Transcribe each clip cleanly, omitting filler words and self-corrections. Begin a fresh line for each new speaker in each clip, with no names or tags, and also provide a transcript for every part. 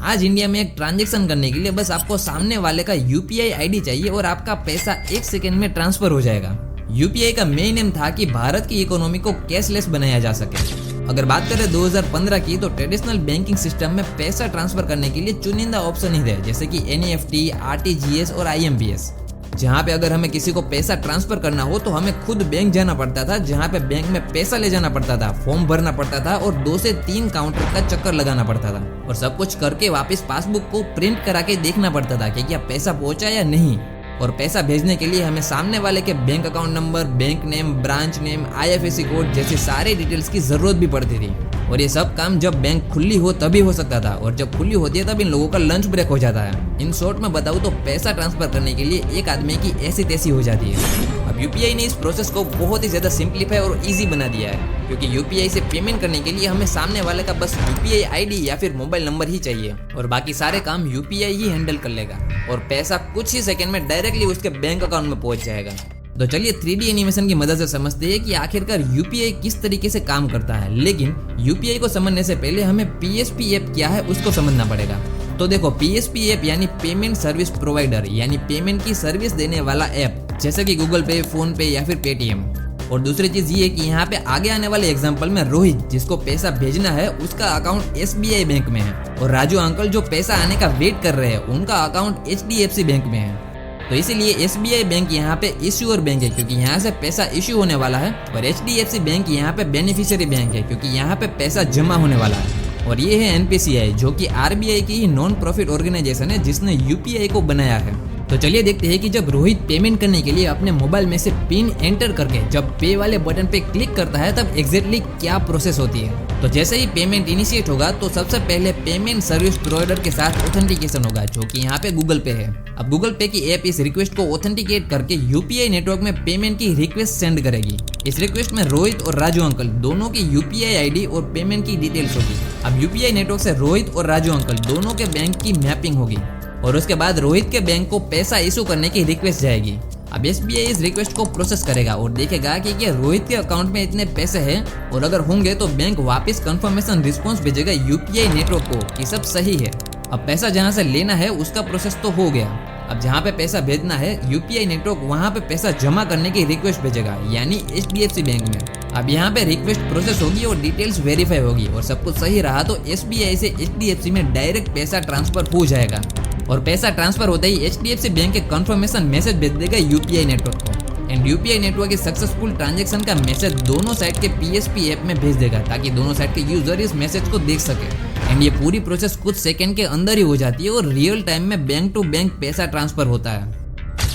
आज इंडिया में एक ट्रांजैक्शन करने के लिए बस आपको सामने वाले का यूपीआई आईडी चाहिए और आपका पैसा 1 सेकंड में ट्रांसफर हो जाएगा। यूपीआई का मेन एम था कि भारत की इकोनॉमी को कैशलेस बनाया जा सके। अगर बात करें 2015 की, तो ट्रेडिशनल बैंकिंग सिस्टम में पैसा ट्रांसफर करने के लिए चुनिंदा ऑप्शन ही थे, जैसे कि एनईएफटी, आरटीजीएस और आईएमपीएस, जहाँ पे अगर हमें किसी को पैसा ट्रांसफर करना हो तो हमें खुद बैंक जाना पड़ता था, जहाँ पे बैंक में पैसा ले जाना पड़ता था, फॉर्म भरना पड़ता था और 2 से 3 काउंटर का चक्कर लगाना पड़ता था और सब कुछ करके वापस पासबुक को प्रिंट करा के देखना पड़ता था कि क्या पैसा पहुंचा या नहीं। और पैसा भेजने के लिए हमें सामने वाले के bank account number, bank name, branch name, IFSC code जैसी सारी डिटेल्स की जरूरत भी पड़ती थी। और ये सब काम जब बैंक खुली हो तभी हो सकता था, और जब खुली होती है तब इन लोगों का लंच ब्रेक हो जाता है। इन शॉर्ट में बताऊं तो पैसा ट्रांसफर करने के लिए एक आदमी की ऐसी तैसी हो जाती है। अब यूपीआई ने इस प्रोसेस को बहुत ही ज्यादा सिंप्लीफाई और इजी बना दिया है, क्योंकि यूपीआई से पेमेंट करने के लिए हमें सामने वाले का बस यूपीआई आईडी या फिर मोबाइल नंबर ही चाहिए और बाकी सारे काम यूपीआई ही हैंडल कर लेगा और पैसा कुछ ही सेकंड में डायरेक्टली उसके बैंक अकाउंट में पहुंच जाएगा। तो चलिए 3D एनिमेशन की मदद से समझते हैं कि आखिरकार यूपीआई किस तरीके से काम करता है। लेकिन यूपीआई को समझने से पहले हमें पीएसपी ऐप क्या है उसको समझना पड़ेगा। तो देखो, पीएसपी ऐप यानी पेमेंट सर्विस प्रोवाइडर, यानी पेमेंट की सर्विस देने वाला ऐप, जैसे कि गूगल पे, फोन पे या फिर पेटीएम। और दूसरी चीज ये कि यहाँ पे आगे आने वाले एग्जांपल में रोहित, जिसको पैसा भेजना है, उसका अकाउंट एसबीआई बैंक में है और राजू अंकल जो पैसा आने का वेट कर रहे हैं, उनका अकाउंट एचडीएफसी बैंक में है। तो इसीलिए एसबीआई बैंक यहाँ पे इश्यूअर बैंक है, क्योंकि यहाँ से पैसा इश्यू होने वाला है, और एचडीएफसी बैंक यहाँ पे बेनिफिशियरी बैंक है, क्योंकि यहाँ पे पैसा जमा होने वाला है। और ये है एनपीसीआई, जो कि आरबीआई की ही नॉन प्रॉफिट ऑर्गेनाइजेशन है जिसने यूपीआई को बनाया है। तो चलिए देखते हैं कि जब रोहित पेमेंट करने के लिए अपने मोबाइल में से पिन एंटर करके जब पे वाले बटन पे क्लिक करता है तब एग्जैक्टली क्या प्रोसेस होती है। तो जैसे ही पेमेंट इनिशिएट होगा तो सबसे पहले पेमेंट सर्विस प्रोवाइडर के साथ ऑथेंटिकेशन होगा, जो कि यहाँ पे गूगल पे है। अब गूगल पे की ऐप इस रिक्वेस्ट को ऑथेंटिकेट करके यूपीआई नेटवर्क में पेमेंट की रिक्वेस्ट सेंड करेगी। इस रिक्वेस्ट में रोहित और राजू अंकल दोनों की यूपीआई आईडी और पेमेंट की डिटेल्स होगी। अब यूपीआई नेटवर्क से रोहित और राजू अंकल दोनों के बैंक की मैपिंग होगी और उसके बाद रोहित के बैंक को पैसा इशू करने की रिक्वेस्ट जाएगी। अब एसबीआई इस रिक्वेस्ट को प्रोसेस करेगा और देखेगा कि क्या रोहित के अकाउंट में इतने पैसे हैं, और अगर होंगे तो बैंक वापस कंफर्मेशन रिस्पांस भेजेगा यूपीआई नेटवर्क को कि सब सही है। अब पैसा जहां से लेना है उसका प्रोसेस तो हो गया। अब जहां पे पैसा भेजना है, यूपीआई नेटवर्क वहां पे पैसा जमा करने की रिक्वेस्ट भेजेगा, यानी एचडीएफसी बैंक में। अब यहाँ पे रिक्वेस्ट प्रोसेस होगी और डिटेल्स वेरीफाई होगी और सब कुछ सही रहा तो एसबीआई से एचडीएफसी में डायरेक्ट पैसा ट्रांसफर हो जाएगा। और पैसा ट्रांसफर होते ही एचडीएफसी बैंक के कंफर्मेशन मैसेज भेज देगा यूपीआई नेटवर्क को, एंड यूपीआई नेटवर्क इस सक्सेसफुल ट्रांजैक्शन का मैसेज दोनों साइड के पीएसपी ऐप में भेज देगा, ताकि दोनों साइड के यूजर इस मैसेज को देख सके। एंड ये पूरी प्रोसेस कुछ सेकंड के अंदर ही हो जाती है और रियल टाइम में बैंक टू बैंक पैसा ट्रांसफर होता है।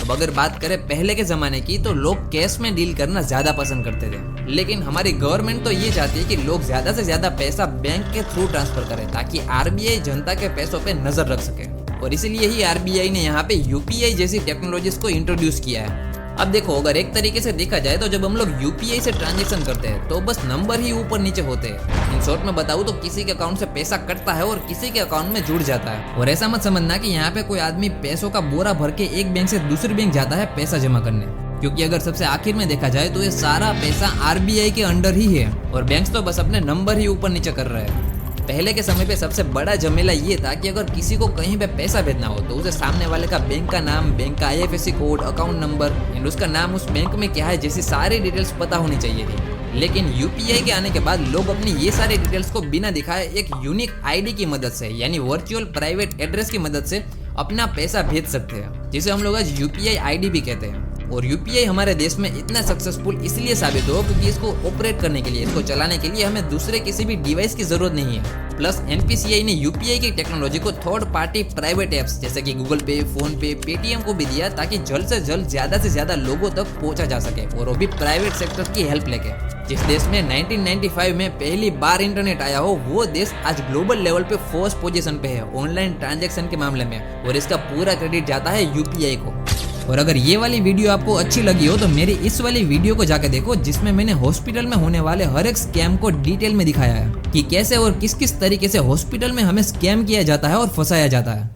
अब अगर बात करें पहले के जमाने की, तो लोग कैश में डील करना ज्यादा पसंद करते थे, लेकिन हमारी गवर्नमेंट तो ये चाहती है कि लोग ज्यादा से ज्यादा पैसा बैंक के थ्रू ट्रांसफर करें, ताकि आरबीआई जनता के पैसों पे नजर रख सके। और इसीलिए ही आरबीआई ने यहाँ पे यूपीआई जैसी टेक्नोलॉजीज को इंट्रोड्यूस किया है। अब देखो, अगर एक तरीके से देखा जाए तो जब हम लोग यूपीआई से ट्रांजैक्शन करते हैं तो बस नंबर ही ऊपर नीचे होते हैं। इन शॉर्ट में बताऊं तो किसी के अकाउंट से पैसा कटता है और किसी के अकाउंट में जुड़ जाता है। और ऐसा मत समझना कि यहाँ पे कोई आदमी पैसों का बोरा भर के एक बैंक से दूसरे बैंक जाता है पैसा जमा करने, क्योंकि अगर सबसे आखिर में देखा जाए तो ये सारा पैसा आरबीआई के अंडर ही है और बैंक्स तो बस अपने नंबर ही ऊपर नीचे कर रहे हैं। पहले के समय पे सबसे बड़ा झमेला ये था कि अगर किसी को कहीं पे पैसा भेजना हो तो उसे सामने वाले का बैंक का नाम, बैंक का IFSC code, account number and उसका नाम उस बैंक में क्या है जैसी सारी डिटेल्स पता होनी चाहिए थी। लेकिन यूपीआई के आने के बाद लोग अपनी ये सारी डिटेल्स को बिना दिखाए एक यूनिक आईडी की मदद से, यानी वर्चुअल प्राइवेट एड्रेस की मदद से अपना पैसा भेज सकते हैं, जिसे हम लोग आज यूपीआई आईडी भी कहते हैं। और यूपीआई हमारे देश में इतना सक्सेसफुल इसलिए साबित हो क्योंकि इसको ऑपरेट करने के लिए, इसको चलाने के लिए हमें दूसरे किसी भी डिवाइस की जरूरत नहीं है। प्लस एनपीसीआई ने यूपीआई की टेक्नोलॉजी को थर्ड पार्टी प्राइवेट एप्स जैसे कि गूगल पे, फोन पे, पेटीएम को भी दिया, ताकि जल्द से जल्द ज्यादा से ज्यादा लोगों तक पहुंचा जा सके, और वो भी प्राइवेट सेक्टर की हेल्प लेके। जिस देश में 1995 में पहली बार इंटरनेट आया हो, वो देश आज ग्लोबल लेवल पे फर्स्ट पोजीशन पे है ऑनलाइन ट्रांजैक्शन के मामले में, और इसका पूरा क्रेडिट जाता है यूपीआई को। और अगर ये वाली वीडियो आपको अच्छी लगी हो तो मेरी इस वाली वीडियो को जाकर देखो, जिसमें मैंने हॉस्पिटल में होने वाले हर एक स्कैम को डिटेल में दिखाया है कि कैसे और किस किस तरीके से हॉस्पिटल में हमें स्कैम किया जाता है और फंसाया जाता है।